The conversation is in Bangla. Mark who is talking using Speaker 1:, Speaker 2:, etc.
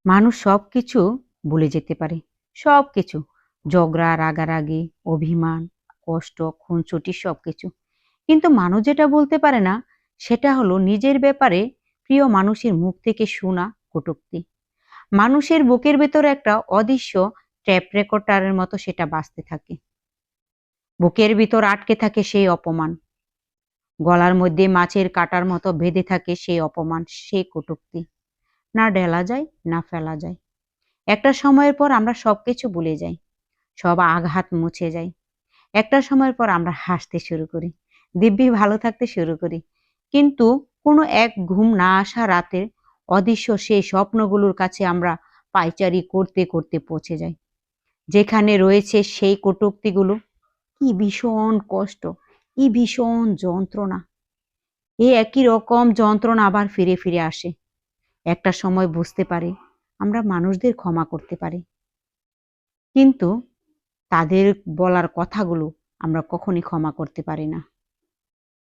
Speaker 1: মানুষ সবকিছু ভুলে যেতে পারে। সবকিছু। ঝগড়া, রাগারাগি, অভিমান, কষ্ট, খুনসুটি সবকিছু। কিন্তু মানুষ যেটা বলতে পারে না, সেটা হলো নিজের ব্যাপারে প্রিয় মানুষের মুখ থেকে শোনা কটূক্তি। মানুষের বুকের ভেতরে একটা অদৃশ্য ট্যাপ রেকর্ডারের মতো সেটা বাজতে থাকে। বুকের ভিতর আটকে থাকে সেই অপমান। গলার মধ্যে মাছের কাঁটার মতো বেঁধে থাকে সেই অপমান, সেই কটূক্তি। না ঢেলা যায়, না ফেলা যায়। একটা সময়ের পর আমরা সবকিছু ভুলে যাই। সব আঘাত মুছে যায়। একটা সময়ের পর আমরা হাসতে শুরু করি। দিব্যি ভালো থাকতে শুরু করি। কিন্তু কোনো এক ঘুম না আসা রাতের অদৃশ্য সেই স্বপ্নগুলোর কাছে আমরা পায়চারি করতে, করতে পৌঁছে যাই। যেখানে রয়েছে সেই কটূক্তিগুলো। কি ভীষণ কষ্ট, কি ভীষণ যন্ত্রণা। এই একই রকম যন্ত্রণা আবার ফিরে, ফিরে আসে। একটা সময় বুঝতে পারি, আমরা মানুষদের ক্ষমা করতে পারি। কিন্তু তাদের বলার কথাগুলো আমরা কখনই ক্ষমা করতে পারি না।